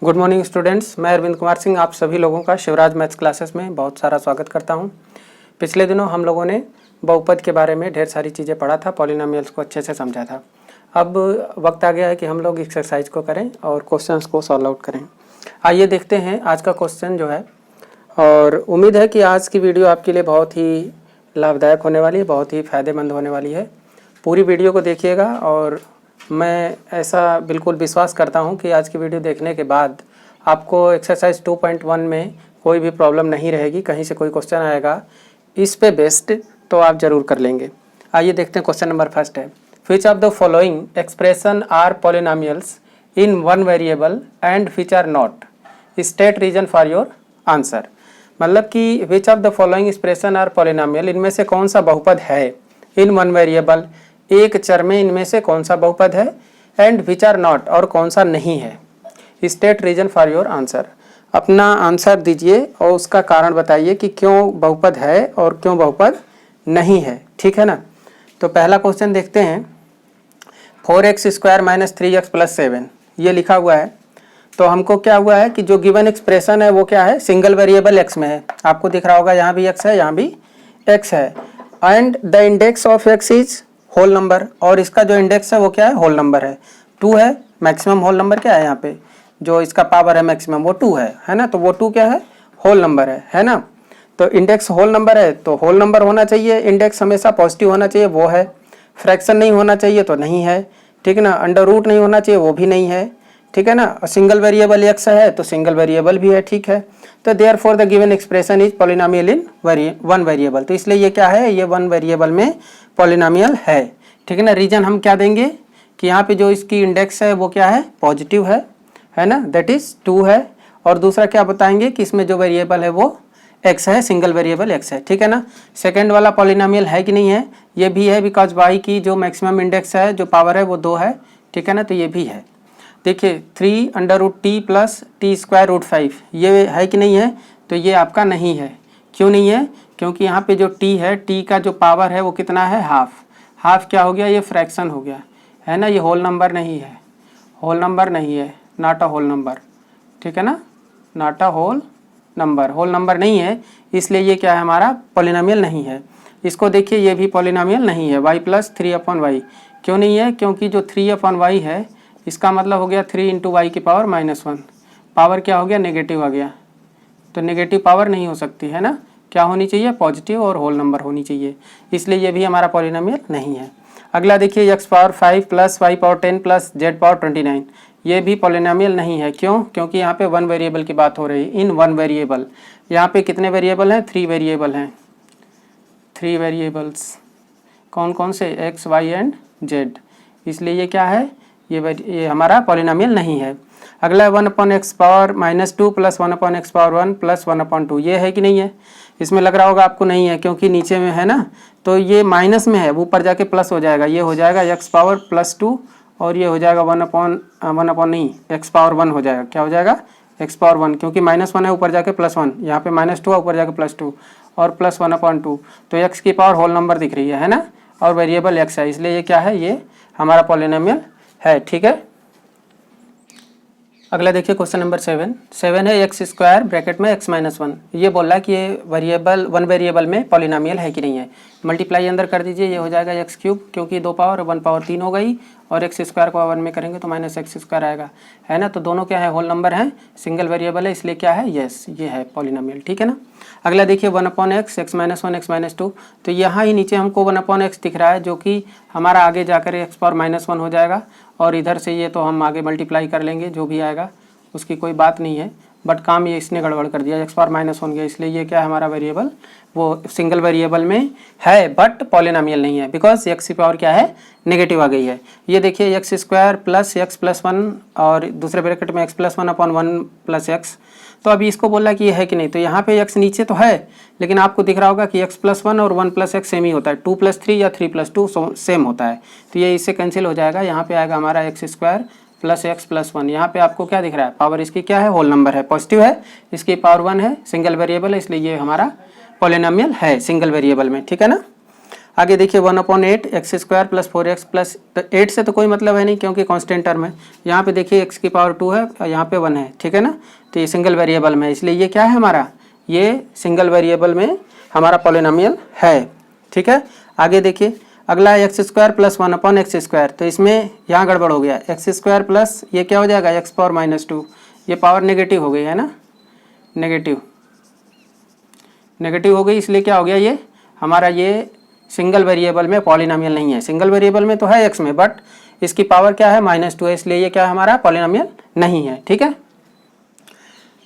Good morning students, मैं अरविंद कुमार सिंह आप सभी लोगों का शिवराज मैथ्स क्लासेस में बहुत सारा स्वागत करता हूं। पिछले दिनों हम लोगों ने बहुपद के बारे में ढेर सारी चीज़ें पढ़ा था, पॉलिनोमियल्स को अच्छे से समझा था। अब वक्त आ गया है कि हम लोग एक्सरसाइज को करें और क्वेश्चंस को सॉल्व आउट करें। आइए देखते हैं आज का क्वेश्चन जो है, और उम्मीद है कि आज की वीडियो आपके लिए बहुत ही लाभदायक होने वाली है, बहुत ही फ़ायदेमंद होने वाली है। पूरी वीडियो को देखिएगा और मैं ऐसा बिल्कुल विश्वास करता हूं कि आज की वीडियो देखने के बाद आपको एक्सरसाइज 2.1 में कोई भी प्रॉब्लम नहीं रहेगी। कहीं से कोई क्वेश्चन आएगा इस पे बेस्ड तो आप ज़रूर कर लेंगे। आइए देखते हैं, क्वेश्चन नंबर फर्स्ट है, which of the following expression are polynomials in one variable and which are not, state reason for your answer. मतलब कि which of the following expression are polynomial, इनमें से कौन सा बहुपद है, इन वन वेरिएबल, एक चर में इनमें से कौन सा बहुपद है, एंड विच आर नॉट, और कौन सा नहीं है। State reason for your answer, अपना आंसर दीजिए और उसका कारण बताइए कि क्यों बहुपद है और क्यों बहुपद नहीं है। ठीक है ना। तो पहला क्वेश्चन देखते हैं, 4x² - 3x + 7 ये लिखा हुआ है। तो हमको क्या हुआ है कि जो गिवन एक्सप्रेशन है वो क्या है, सिंगल वेरिएबल x में है। आपको दिख रहा होगा यहाँ भी x है, यहाँ भी x है, and the index of x is whole number, और इसका जो इंडेक्स है वो क्या है, होल नंबर है, 2 है। मैक्सिमम होल नंबर क्या है, यहाँ पे जो इसका पावर है मैक्सिमम वो 2 है ना। तो वो 2 क्या है, होल नंबर है ना। तो इंडेक्स होल नंबर है तो होल नंबर होना चाहिए, इंडेक्स हमेशा पॉजिटिव होना चाहिए, वो है। फ्रैक्शन नहीं होना चाहिए तो नहीं है, ठीक है ना। अंडर रूट नहीं होना चाहिए, वो भी नहीं है, ठीक है ना। सिंगल वेरिएबल x है तो सिंगल वेरिएबल भी है, ठीक है। तो therefore the given expression is polynomial in one variable, तो इसलिए ये क्या है, ये वन वेरिएबल में पॉलिनोमियल है, ठीक है ना। रीजन हम क्या देंगे कि यहाँ पे जो इसकी इंडेक्स है वो क्या है, पॉजिटिव है ना, दैट इज 2 है। और दूसरा क्या बताएंगे कि इसमें जो वेरिएबल है वो x है, सिंगल वेरिएबल x है, ठीक है ना। सेकंड वाला पॉलिनोमियल है कि नहीं है, ये भी है, बिकॉज y की जो मैक्सिमम इंडेक्स है, जो पावर है वो 2 है, ठीक है ना। तो ये भी है। देखिए 3√t + t²√5 ये है कि नहीं है, तो ये आपका नहीं है। क्यों नहीं है, क्योंकि यहाँ पे जो t है, t का जो पावर है वो कितना है, हाफ क्या हो गया, ये फ्रैक्शन हो गया, है ना। ये होल नंबर नहीं है, होल नंबर नहीं है, नॉट अ होल नंबर, ठीक है ना, नॉट अ होल नंबर नहीं है, इसलिए ये क्या है, हमारा पॉलिनोमियल नहीं है। इसको देखिए, ये भी पॉलिनोमियल नहीं है, y + 3/y क्यों नहीं है, क्योंकि जो 3/y है इसका मतलब हो गया 3 × y की पावर -1, पावर क्या हो गया, नेगेटिव आ गया। तो नेगेटिव पावर नहीं हो सकती है ना, क्या होनी चाहिए, पॉजिटिव और होल नंबर होनी चाहिए, इसलिए ये भी हमारा पॉलिनोमियल नहीं है। अगला देखिए, x⁵ + y⁻10 + z⁻29 ये भी पॉलिनोमियल नहीं है। क्यों, क्योंकि यहाँ पे वन वेरिएबल की बात हो रही है, इन वन वेरिएबल। यहाँ पे कितने वेरिएबल हैं, 3 वेरिएबल हैं, 3 वेरिएबल्स, कौन कौन से, x, y एंड z, इसलिए ये क्या है, ये हमारा पॉलिनोमियल नहीं है। अगला 1/x⁻² -2 + 1/x⁻1 + 1/2 ये है कि नहीं है, इसमें लग रहा होगा आपको नहीं है, क्योंकि नीचे में है ना, तो ये माइनस में है, ऊपर जाके प्लस हो जाएगा, ये हो जाएगा x⁻² +2 और ये हो जाएगा 1/1 हो जाएगा, क्या हो जाएगा, x⁻1, क्योंकि -1 है ऊपर जाके +1, यहाँ पे -2 है ऊपर जाके +2 और +1/2, तो x की पावर होल नंबर दिख रही है ना, और वेरिएबल x है, इसलिए ये क्या है, ये हमारा पॉलिनोमियल है, ठीक है। अगला देखिए, क्वेश्चन नंबर 7 है, x² ब्रैकेट में x - 1 ये बोल रहा है कि ये वेरिएबल वन वेरिएबल में पॉलिनोमियल है कि नहीं है। मल्टीप्लाई अंदर कर दीजिए, ये हो जाएगा x³ क्योंकि 2 पावर 1 पावर 3 हो गई, और x² को 1 में करेंगे तो -x² आएगा, है ना। तो दोनों क्या है, होल नंबर है, सिंगल वेरिएबल है, इसलिए क्या है, यस ये है पॉलिनोमियल, ठीक है ना। अगला देखिए 1/x, x - 1, x - 2, तो यहाँ ही नीचे हमको 1/x दिख रहा है, जो कि हमारा आगे जाकर x⁻−1 हो जाएगा, और इधर से ये तो हम आगे मल्टीप्लाई कर लेंगे, जो भी आएगा उसकी कोई बात नहीं है, बट काम ये इसने गड़बड़ कर दिया, x⁻−1 गया, इसलिए ये क्या है, हमारा वेरिएबल वो सिंगल वेरिएबल में है बट पॉलिनोमियल नहीं है, बिकॉज x की पावर क्या है, नेगेटिव आ गई है। ये देखिए x² + x + 1 और दूसरे ब्रैकेट में x + 1/1 + x, तो अभी इसको बोला कि ये है कि नहीं, तो यहाँ पे x नीचे तो है, लेकिन आपको दिख रहा होगा कि x + 1 और 1 + x सेम ही होता है, 2 + 3 या 3 + 2 सेम होता है, तो ये इससे कैंसिल हो जाएगा। यहाँ पे आएगा हमारा x² + x + 1, यहाँ पे आपको क्या दिख रहा है, पावर इसकी क्या है, होल नंबर है, पॉजिटिव है, इसकी पावर 1 है, सिंगल वेरिएबल है, इसलिए ये हमारा पॉलिनोमियल है सिंगल वेरिएबल में, ठीक है ना। आगे देखिए 1/8 x square plus 4x plus, तो 8 से तो कोई मतलब है नहीं क्योंकि कांस्टेंट टर्म है। यहाँ पे देखिए x की पावर 2 है और यहाँ पे 1 है, ठीक है ना। तो ये सिंगल वेरिएबल में है, इसलिए ये क्या है हमारा, ये सिंगल वेरिएबल में हमारा पॉलिनोमियल है, ठीक है। आगे देखिए अगला है एक्स स्क्वायर प्लस 1/x², तो इसमें यहाँ गड़बड़ हो गया, एक्स स्क्वायर प्लस ये क्या हो जाएगा x पावर -2, ये पावर नेगेटिव हो गई है ना, नेगेटिव हो गई, इसलिए क्या हो गया, ये हमारा ये सिंगल वेरिएबल में पॉलिनोमियल नहीं है। सिंगल वेरिएबल में तो है x में, बट इसकी पावर क्या है -2 है, इसलिए ये क्या है हमारा पॉलिनोमियल नहीं है, ठीक है।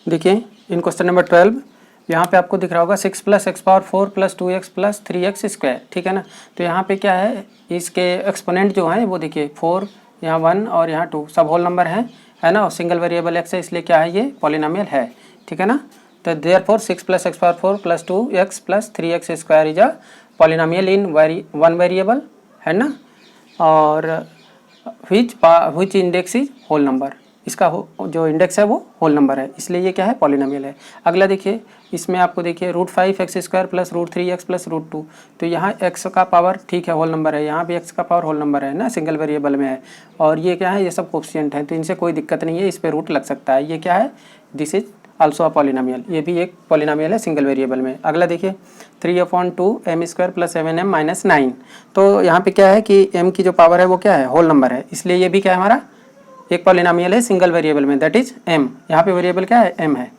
देखिए इन क्वेश्चन नंबर 12 यहाँ पे आपको दिख रहा होगा 6 + x⁴ + 2x + 3x², ठीक है ना। तो यहाँ पे क्या है, इसके एक्सपोनेंट जो हैं वो देखिए 4, यहाँ 1 और यहाँ 2 सब होल नंबर हैं, है ना, और सिंगल वेरिएबल x है, इसलिए क्या है, ये पॉलिनोमियल है, ठीक है ना। तो therefore 6 + x⁴ + 2x + 3x² is a polynomial in one variable, है ना, और विच इंडेक्स इज होल नंबर, इसका जो इंडेक्स है वो होल नंबर है, इसलिए ये क्या है पॉलिनोमियल है। अगला देखिए इसमें आपको देखिए √5x² + √3x + √2, तो यहाँ x का पावर ठीक है होल नंबर है, यहाँ भी x का पावर होल नंबर है ना, सिंगल वेरिएबल में है, और ये क्या है, ये सब कोफिशिएंट है, तो इनसे कोई दिक्कत नहीं है, इस पर रूट लग सकता है, ये क्या है, this is also a polynomial, ये भी एक पॉलिनोमियल है सिंगल वेरिएबल में। अगला देखिए 3/2 m² + 7m - 9, तो यहाँ पे क्या है कि m की जो पावर है वो क्या है, होल नंबर है, इसलिए ये भी क्या है हमारा एक पॉलिनोमियल है सिंगल वेरिएबल में, दैट इज m, यहाँ पे वेरिएबल क्या है, m है।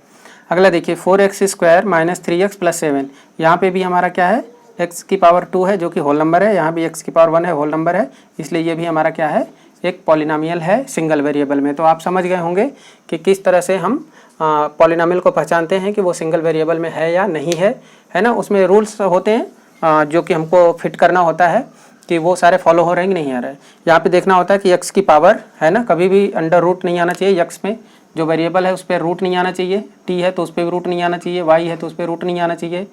अगला देखिए 4x² - 3x + 7, यहाँ पे भी हमारा क्या है, x की पावर 2 है जो कि होल नंबर है, यहाँ भी x की पावर 1 है, होल नंबर है, इसलिए ये भी हमारा क्या है, एक पॉलिनोमियल है सिंगल वेरिएबल में। तो आप समझ गए होंगे कि किस तरह से हम पॉलिनोमियल को पहचानते हैं कि वो सिंगल वेरिएबल में है या नहीं है ना। उसमें रूल्स होते हैं जो कि हमको फिट करना होता है कि वो सारे फॉलो हो रहे हैं कि नहीं आ रहे हैं। यहाँ पे देखना होता है कि x की पावर है ना, कभी भी अंडर रूट नहीं आना चाहिए, x में जो वेरिएबल है उस पर रूट नहीं आना चाहिए, t है तो उस पर भी रूट नहीं आना चाहिए, y है तो उस पर रूट नहीं आना चाहिए,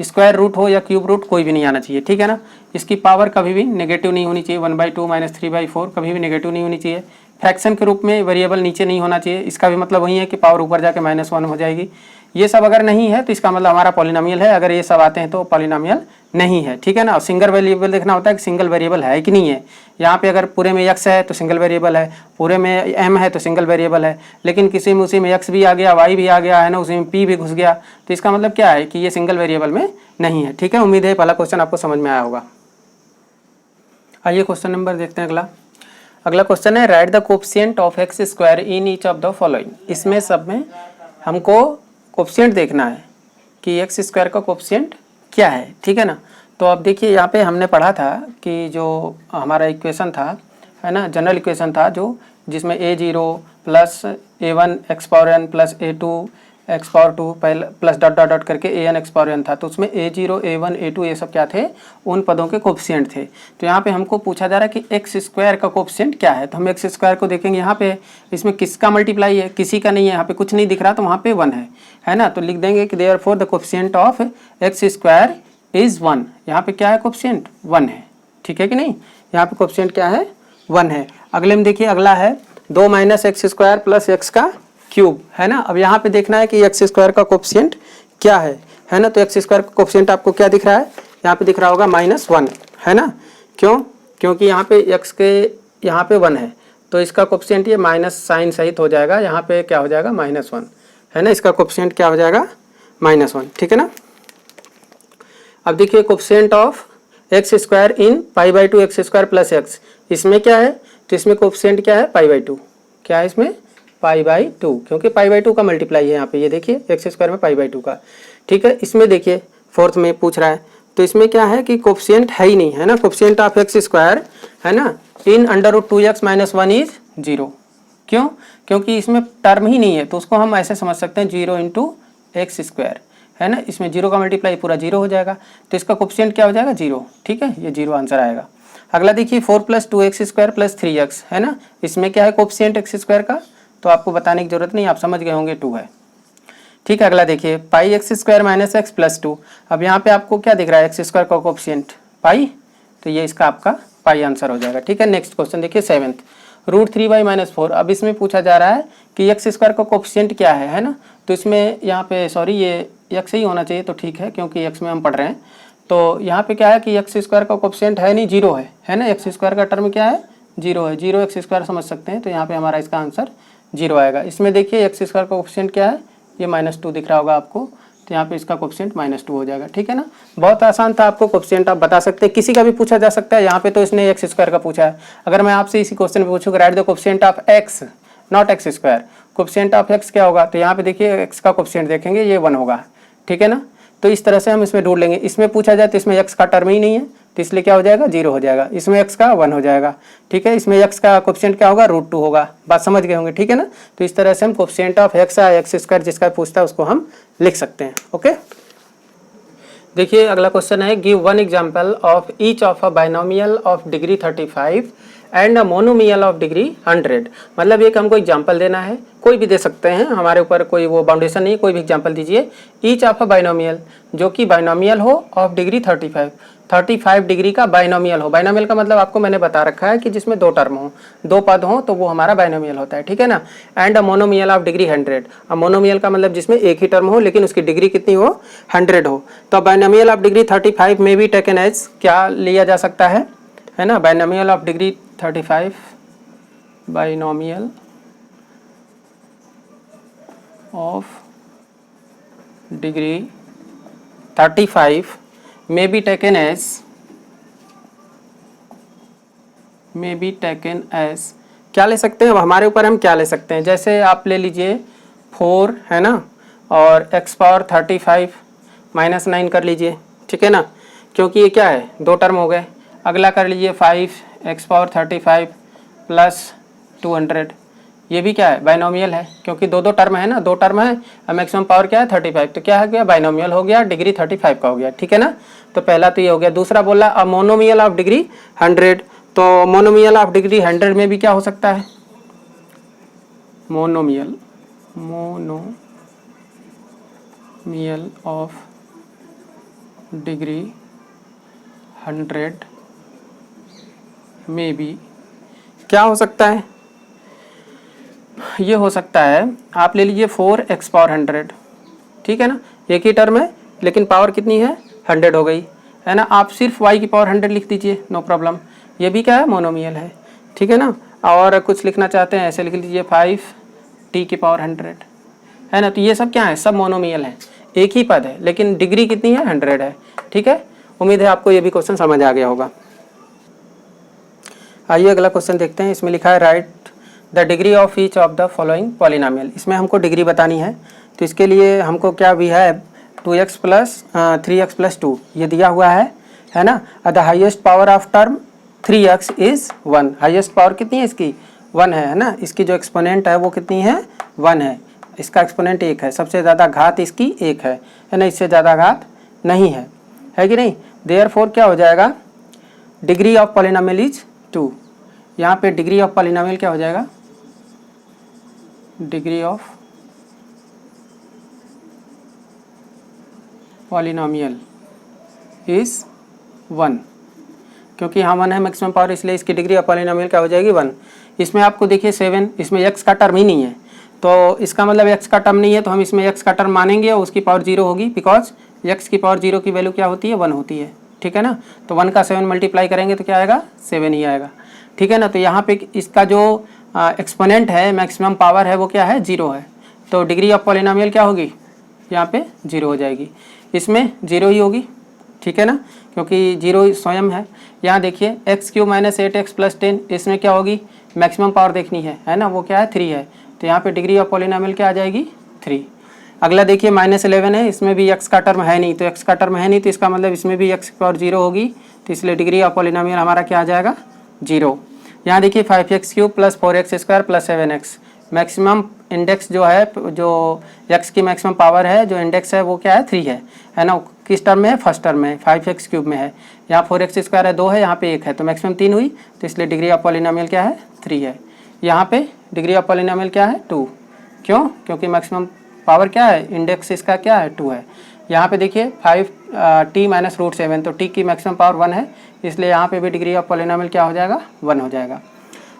स्क्वायर रूट हो या क्यूब रूट कोई भी नहीं आना चाहिए, ठीक है ना। इसकी पावर कभी भी नेगेटिव नहीं होनी चाहिए, 1/2 - 3/4 कभी भी नेगेटिव नहीं होनी चाहिए। फ्रैक्शन के रूप में वेरिएबल नीचे नहीं होना चाहिए, इसका भी मतलब वही है कि पावर ऊपर जाके -1 हो जाएगी। ये सब अगर नहीं है तो इसका मतलब हमारा पॉलिनोमियल है, अगर ये सब आते हैं तो पॉलिनोमियल नहीं है, ठीक है ना। और सिंगल वेरिएबल देखना होता है कि सिंगल वेरिएबल है कि नहीं है। यहाँ पे अगर पूरे में x है तो सिंगल वेरिएबल है, पूरे में m है तो सिंगल वेरिएबल है, लेकिन किसी में उसी में x भी आ गया, y भी आ गया, है ना, उसी में p भी घुस गया, तो इसका मतलब क्या है कि ये सिंगल वेरिएबल में नहीं है, ठीक है। उम्मीद है पहला क्वेश्चन आपको समझ में आया होगा। आइए क्वेश्चन नंबर देखते हैं अगला क्वेश्चन है right the coefficient of x² in each of the following. इसमें सब में हमको कोफिशिएंट देखना है कि x² का कोफिशिएंट क्या है, ठीक है ना। तो अब देखिए यहाँ पे हमने पढ़ा था कि जो हमारा इक्वेशन था, है ना, जनरल इक्वेशन था जो जिसमें a0 + a1 x⁴n + a2 x⁴2 plus dot dot dot करके an x⁴n था, तो उसमें a0 a1 a2 ये सब क्या थे, उन पदों के कोफिशिएंट थे। तो यहाँ पे हमको पूछा जा रहा है कि x² का कोफिशिएंट क्या है, तो हम x² को देखेंगे, यहाँ पे इसमें किसका मल्टीप्लाई है, किसी का नहीं है, यहाँ पे कुछ नहीं दिख रहा, तो वहाँ पे 1 है ना। तो लिख देंगे कि therefore the coefficient of x² is 1, यहाँ पे क्या है कोफिशिएंट 1 है, ठीक है कि नहीं, यहाँ पे कोफिशिएंट क्या है 1 है। अगले में देखिए अगला है 2 - x² + x का क्यूब, है ना। अब यहाँ पे देखना है कि x² का कोफिशिएंट क्या है ना। तो x² का कोफिशिएंट आपको क्या दिख रहा है, यहाँ पे दिख रहा होगा -1, है ना। क्यों, क्योंकि यहाँ पे x के यहाँ पे 1 है, तो इसका कोफिशिएंट ये माइनस साइन सहित हो जाएगा, यहाँ पे क्या हो जाएगा -1, है ना, इसका कोफिशिएंट क्या हो जाएगा -1, ठीक है ना। अब देखिए coefficient of x² in π/2 x² + x, इसमें क्या है, तो इसमें कोफिशिएंट क्या है π/2, क्या है इसमें π/2, क्योंकि π/2 का मल्टीप्लाई है यहाँ पे, ये देखिए x² में π/2 का, ठीक है। इसमें देखिए फोर्थ में पूछ रहा है, तो इसमें क्या है कि कोफिशिएंट है ही नहीं, है ना। कोफिशिएंट ऑफ x², है ना, इन √2x - 1 इज 0, क्यों, क्योंकि इसमें टर्म ही नहीं है, तो उसको हम ऐसे समझ सकते हैं 0 × x², है ना। इसमें 0 का मल्टीप्लाई पूरा 0 हो जाएगा, तो इसका कोफिशिएंट क्या हो जाएगा 0, ठीक है, ये 0 आंसर आएगा। अगला देखिए 4 + 2x² + 3x, है ना, इसमें क्या है कोफिशिएंट x² का, तो आपको बताने की जरूरत नहीं, आप समझ गए होंगे 2 है, ठीक है। अगला देखिए πx² - x + 2, अब यहाँ पे आपको क्या दिख रहा है x² का कोफिशिएंट पाई, तो ये इसका आपका पाई आंसर हो जाएगा, ठीक है। नेक्स्ट क्वेश्चन देखिए 7th √3y - 4, अब इसमें पूछा जा रहा है कि x² का कोफिशिएंट क्या है ना। तो इसमें यहाँ पे सॉरी ये x ही होना चाहिए, तो ठीक है, क्योंकि x में हम पढ़ रहे हैं, तो यहाँ पे क्या है कि एक्स स्क्वायर का कोफिशिएंट है नहीं, जीरो है ना। एक्स स्क्वायर का टर्म क्या है, जीरो है, जीरो एक्स स्क्वायर समझ सकते हैं। तो यहाँ पे हमारा इसका आंसर जीरो आएगा। इसमें देखिए एक्स स्क्वायर का कोफिशिएंट क्या है, ये -2 दिख रहा होगा आपको, तो यहाँ पे इसका कोफिशिएंट -2 हो जाएगा। ठीक है ना, बहुत आसान था। आपको कोफिशिएंट आप बता सकते हैं, किसी का भी पूछा जा सकता है। यहाँ पे तो इसने एक्स स्क्वायर का पूछा है। अगर मैं आपसे इसी क्वेश्चन में पूछूँ right the coefficient of x not x square, coefficient of x क्या होगा, तो यहाँ पे देखिए एक्स का कोफिशिएंट देखेंगे ये 1 होगा। ठीक है ना, तो इस तरह से हम इसमें ढूंढ लेंगे। इसमें पूछा जाए तो इसमें एक्स का टर्म ही नहीं है, तो इसलिए क्या हो जाएगा, जीरो हो जाएगा। इसमें एक्स का 1 हो जाएगा। ठीक है, इसमें एक्स का कोफिशिएंट क्या होगा, √2 होगा। बात समझ गए होंगे। ठीक है ना, तो इस तरह से हम कोफिशिएंट ऑफ एक्स या एक्स स्क्वायर जिसका पूछता है उसको हम लिख सकते हैं। ओके, देखिए अगला क्वेश्चन है, give one example of each of a binomial of degree 35 and a monomial of degree 100। मतलब एक हमको एग्जांपल देना है, कोई भी दे सकते हैं, हमारे ऊपर कोई वो बाउंडेशन नहीं है, कोई भी एग्जांपल दीजिए। ईच ऑफ अ बाइनोमियल, जो कि बाइनोमियल हो, ऑफ डिग्री 35 डिग्री का बाइनोमियल हो। बाइनोमियल का मतलब आपको मैंने बता रखा है कि जिसमें दो टर्म हो, दो पद हो, तो वो हमारा बाइनोमियल होता है। ठीक है ना, and a monomial of degree 100। अब मोनोमियल का मतलब जिसमें एक ही टर्म हो लेकिन उसकी डिग्री कितनी हो, 100 हो। तो बाइनोमियल ऑफ डिग्री 35 में भी टेकन एज क्या लिया जा सकता है ना, binomial of degree 35, binomial of degree 35 may be taken as क्या ले सकते हैं, अब हमारे ऊपर हम क्या ले सकते हैं। जैसे आप ले लीजिए 4 है ना, और x पावर 35 -9 कर लीजिए। ठीक है ना, क्योंकि ये क्या है, दो टर्म हो गए। अगला कर लीजिए 5x पावर 35 प्लस 200, ये भी क्या है, बाइनोमियल है, क्योंकि दो टर्म है ना, दो टर्म है। मैक्सिमम पावर क्या है, 35, तो क्या है गया, बाइनोमियल हो गया, डिग्री 35 का हो गया। ठीक है ना, तो पहला तो ये हो गया। दूसरा बोला अब मोनोमियल ऑफ डिग्री 100, तो मोनोमियल ऑफ डिग्री 100 में भी क्या हो सकता है, मोनोमियल ऑफ डिग्री 100 में भी क्या हो सकता है, ये हो सकता है, आप ले लीजिए 4x पावर 100। ठीक है ना, एक ही टर्म है लेकिन पावर कितनी है, 100 हो गई है ना। आप सिर्फ y की पावर 100 लिख दीजिए, नो प्रॉब्लम, ये भी क्या है, मोनोमियल है। ठीक है ना, और कुछ लिखना चाहते हैं ऐसे लिख लीजिए 5t की पावर 100 है ना। तो ये सब क्या है, सब मोनोमियल है, एक ही पद है लेकिन डिग्री कितनी है, 100 है। ठीक है, उम्मीद है आपको ये भी क्वेश्चन समझ आ गया होगा। आइए अगला क्वेश्चन देखते हैं। इसमें लिखा है right the degree of each of the following polynomial. इसमें हमको डिग्री बतानी है, तो इसके लिए हमको क्या भी है, 2x प्लस 3x प्लस 2 ये दिया हुआ है ना। The highest power of term 3x is 1। Highest power कितनी है इसकी, 1 है ना। इसकी जो एक्सपोनेंट है वो कितनी है, 1 है। इसका एक्सपोनेंट 1 है, सबसे ज़्यादा घात इसकी 1 है ना, इससे ज़्यादा घात नहीं है कि नहीं। देयरफॉर क्या हो जाएगा, डिग्री ऑफ पॉलिनोमियल इज 2। यहाँ पे डिग्री ऑफ पॉलिनोमियल क्या हो जाएगा, डिग्री ऑफ पॉलिनोमियल इज 1, क्योंकि यहाँ 1 है मैक्सिमम पावर, इसलिए इसकी डिग्री ऑफ पॉलिनोमियल क्या हो जाएगी, 1। इसमें आपको देखिए 7, इसमें x का टर्म ही नहीं है, तो इसका मतलब x का टर्म नहीं है, तो हम इसमें x का टर्म मानेंगे और उसकी पावर 0 होगी, बिकॉज x की पावर 0 की वैल्यू क्या होती है, 1 होती है। ठीक है ना, तो 1 का 7 मल्टीप्लाई करेंगे तो क्या आएगा, 7 ही आएगा। ठीक है ना, तो यहाँ पे इसका जो एक्सपोनेंट है, मैक्सिमम पावर है, वो क्या है, 0 है। तो डिग्री ऑफ पॉलिनोमियल क्या होगी, यहाँ पे 0 हो जाएगी, इसमें 0 ही होगी। ठीक है ना, क्योंकि 0 स्वयं है। यहाँ देखिए x³ - 8x + 10, इसमें क्या होगी, मैक्सिमम पावर देखनी है ना, वो क्या है, 3 है। तो यहाँ पे डिग्री ऑफ पॉलिनोमियल क्या आ जाएगी, 3। अगला देखिए -11 है, इसमें भी x का टर्म है नहीं, तो x का टर्म है नहीं, तो इसका मतलब इसमें भी x की पावर 0 होगी, तो इसलिए डिग्री ऑफ पॉलिनोमियल हमारा क्या आ जाएगा, 0। यहाँ देखिए 5x³ + 4x² + 7x, maximum index जो है, जो x की मैक्सिमम पावर है, जो इंडेक्स है वो क्या है, 3 है ना। किस टर्म में है, फर्स्ट टर्म में, 5x³ में है। यहाँ 4x² है, 2 है, यहाँ पे 1 है, तो मैक्सिमम 3 हुई, तो इसलिए डिग्री ऑफ पॉलिनोमियल क्या है, 3 है। यहाँ पे डिग्री ऑफ पॉलिनोमियल क्या है, 2। क्यों, क्योंकि मैक्सिमम पावर क्या है, इंडेक्स इसका क्या है, 2 है। यहाँ पे देखिए 5t - √7, तो t की मैक्सिमम पावर 1 है, इसलिए यहाँ पे भी डिग्री ऑफ पॉलिनोमियल क्या हो जाएगा, 1 हो जाएगा।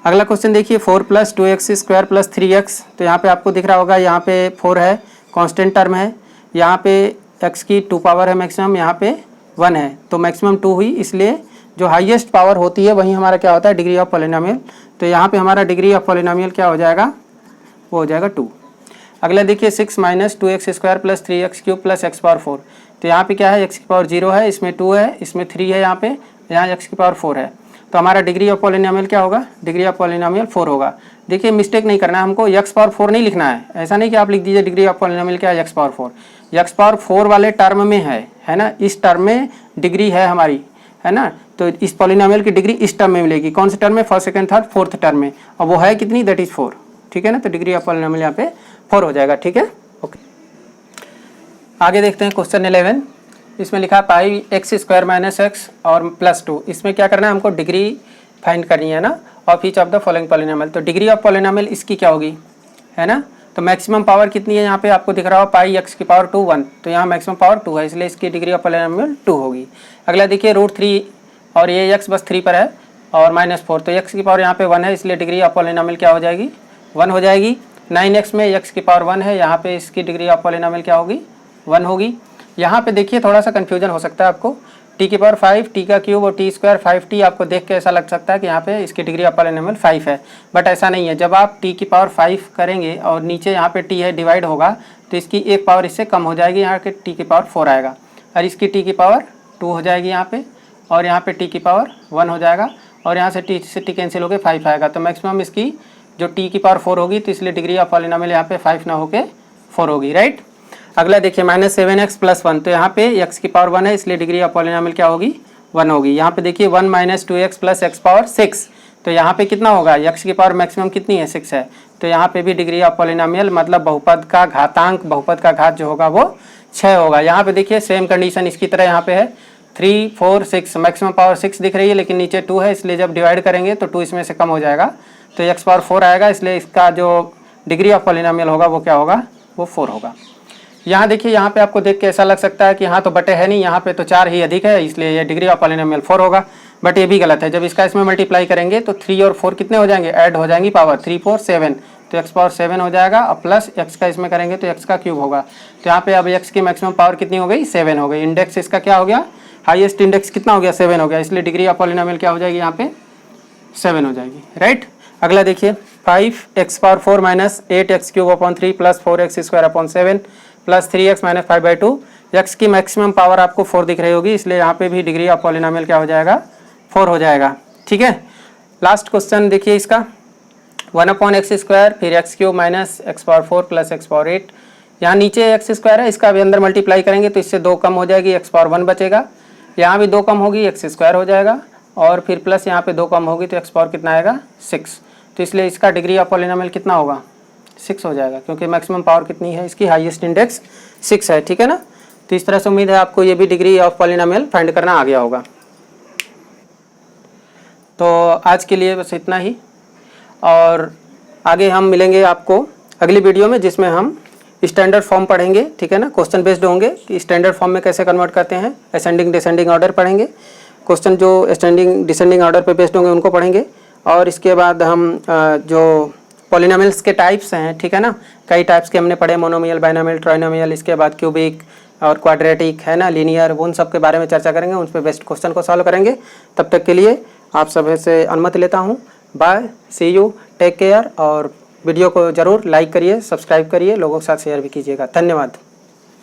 अगला क्वेश्चन देखिए 4 + 2x² + 3x, तो यहाँ पे आपको दिख रहा होगा, यहाँ पे 4 है, कांस्टेंट टर्म है, यहाँ पे x की 2 पावर है मैक्सिमम, यहाँ पे 1 है, तो मैक्सिमम 2 हुई, इसलिए जो हाईएस्ट पावर होती है वही हमारा क्या होता है, डिग्री ऑफ पॉलिनोमियल। तो यहाँ पे हमारा डिग्री ऑफ पॉलिनोमियल क्या हो जाएगा, वो हो जाएगा 2। अगला देखिए 6 minus 2x square plus 3x cube plus x power 4। तो यहाँ पे क्या है, x की पावर 0 है, इसमें 2 है, इसमें 3 है, यहाँ x की पावर 4 है। तो हमारा डिग्री ऑफ पॉलिनोमियल क्या होगा, डिग्री ऑफ पॉलिनोमियल 4 होगा। देखिए मिस्टेक नहीं करना है हमको, x पावर 4 नहीं लिखना है, ऐसा नहीं कि आप लिख दीजिए डिग्री ऑफ पॉलिनोमियल क्या है, x पावर 4। x पावर 4 वाले टर्म में है ना, इस टर्म में डिग्री है हमारी, है ना। तो इस पॉलिनोमियल की डिग्री इस टर्म में मिलेगी, कौन से टर्म में, first second third fourth term में, और वो है कितनी, दैट इज 4, ठीक है ना। तो डिग्री ऑफ पॉलिनोमियल यहाँ पे 4 हो जाएगा, ठीक है, ओके। आगे देखते हैं क्वेश्चन 11। इसमें लिखा पाई एक्स स्क्वायर माइनस एक्स और प्लस 2। इसमें क्या करना है हमको, डिग्री फाइंड करनी है ना, of each of the following polynomial. तो डिग्री ऑफ पॉलिनोमियल इसकी क्या होगी, है ना। तो मैक्सिमम पावर कितनी है, यहाँ पे आपको दिख रहा हो पाई एक्स की पावर 2 1, तो यहाँ मैक्सिमम पावर 2 है, इसलिए इसकी डिग्री ऑफ पॉलिनोमियल 2 होगी। अगला देखिए √3 और ये एक्स बस 3 पर है और -4, तो एक्स की पावर यहाँ पे 1 है, इसलिए डिग्री ऑफ पॉलिनोमियल क्या हो जाएगी, 1 हो जाएगी। 9x में x की पावर 1 है, यहाँ पे इसकी डिग्री ऑफ पॉलिनोमियल क्या होगी, 1 होगी। यहाँ पे देखिए थोड़ा सा कन्फ्यूजन हो सकता है आपको, t की पावर 5, t का क्यूब और t स्क्वायर 5t, आपको देख के ऐसा लग सकता है कि यहाँ पे इसकी डिग्री ऑफ पॉलिनोमियल 5 है, बट ऐसा नहीं है। जब आप t की पावर 5 करेंगे और नीचे यहाँ पे t है, डिवाइड होगा, तो इसकी एक पावर इससे कम हो जाएगी, यहाँ के t की पावर 4 आएगा, और इसकी t की पावर 2 हो जाएगी यहाँ पे, और यहाँ पे t की पावर 1 हो जाएगा, और यहाँ से t कैंसिल होकर 5 आएगा। तो मैक्सिमम इसकी जो t की पावर 4 होगी, तो इसलिए डिग्री ऑफ पॉलिनोमियल यहाँ पे 5 ना होके 4 होगी, राइट। अगला देखिए -7x + 1, तो यहाँ पे x की पावर 1 है, इसलिए डिग्री ऑफ पॉलिनोमियल क्या होगी, 1 होगी। यहाँ पे देखिए 1 - 2x + x पावर 6, तो यहाँ पे कितना होगा, x की पावर मैक्सिमम कितनी है, 6 है, तो यहाँ पे भी डिग्री ऑफ पॉलिनोमियल मतलब बहुपद का घातांक, बहुपद का घात जो होगा वो 6 होगा। यहाँ पे देखिए सेम कंडीशन इसकी तरह यहाँ पे है, 3 4 6, मैक्सिमम पावर 6 दिख रही है, लेकिन नीचे 2 है, इसलिए जब डिवाइड करेंगे तो 2 इसमें से कम हो जाएगा, तो x पावर 4 आएगा, इसलिए इसका जो डिग्री ऑफ पॉलिनोमियल होगा वो क्या होगा, वो 4 होगा। यहाँ देखिए, यहाँ पे आपको देख के ऐसा लग सकता है कि यहाँ तो बटे है नहीं, यहाँ पे तो 4 ही अधिक है, इसलिए ये डिग्री ऑफ पॉलिनोमियल 4 होगा, बट ये भी गलत है। जब इसका इसमें मल्टीप्लाई करेंगे तो 3 और 4 कितने हो जाएंगे, ऐड हो जाएंगी पावर, 3 4 7, तो x पावर 7 हो जाएगा, और प्लस x का इसमें करेंगे तो x का क्यूब होगा। तो यहाँ पे अब x की मैक्सिमम पावर कितनी हो गई, 7 हो गई। इंडेक्स इसका क्या हो गया, हाईएस्ट इंडेक्स कितना हो गया, 7 हो गया, इसलिए डिग्री ऑफ पॉलिनोमियल क्या हो जाएगी, यहाँ पे 7 हो जाएगी, राइट। अगला देखिए 5x power 4 - 8x³ / 3 + 4x² / 7 + 3x - 5/2, x की मैक्सिमम पावर आपको 4 दिख रही होगी, इसलिए यहाँ पे भी डिग्री ऑफ पॉलिनोमियल क्या हो जाएगा, 4 हो जाएगा, ठीक है। लास्ट क्वेश्चन देखिए इसका, 1/x², फिर x³ - x power 4 + x power 8, यहाँ नीचे x² है, इसका भी अंदर मल्टीप्लाई करेंगे तो इससे 2 कम हो जाएगी, x पावर 1 बचेगा, यहाँ भी 2 कम होगी, x² हो जाएगा, और फिर प्लस यहाँ पे 2 कम होगी, तो x पावर कितना आएगा, 6, तो इसलिए इसका डिग्री ऑफ पॉलिनोमियल कितना होगा, 6 हो जाएगा, क्योंकि मैक्सिमम पावर कितनी है इसकी, हाईएस्ट इंडेक्स 6 है, ठीक है ना। तो इस तरह से उम्मीद है आपको ये भी डिग्री ऑफ पॉलिनोमियल फाइंड करना आ गया होगा। तो आज के लिए बस इतना ही, और आगे हम मिलेंगे आपको अगली वीडियो में, जिसमें हम स्टैंडर्ड फॉर्म पढ़ेंगे, ठीक है ना। क्वेश्चन बेस्ड होंगे कि स्टैंडर्ड फॉर्म में कैसे कन्वर्ट करते हैं, असेंडिंग डिसेंडिंग ऑर्डर पढ़ेंगे, क्वेश्चन जो असेंडिंग डिसेंडिंग ऑर्डर पे बेस्ड होंगे उनको पढ़ेंगे, और इसके बाद हम जो पॉलिनोमियल्स के टाइप्स हैं, ठीक है ना, कई टाइप्स के हमने पढ़े, मोनोमियल, बाइनोमियल, ट्राइनोमियल, इसके बाद क्यूबिक और क्वाड्रेटिक, है ना, लीनियर, उन सब के बारे में चर्चा करेंगे, उन पर बेस्ट क्वेश्चन को सॉल्व करेंगे। तब तक के लिए आप सभी से अनुमति लेता हूँ, bye, see you, take care, और वीडियो को ज़रूर लाइक करिए, सब्सक्राइब करिए, लोगों के साथ शेयर भी कीजिएगा। धन्यवाद।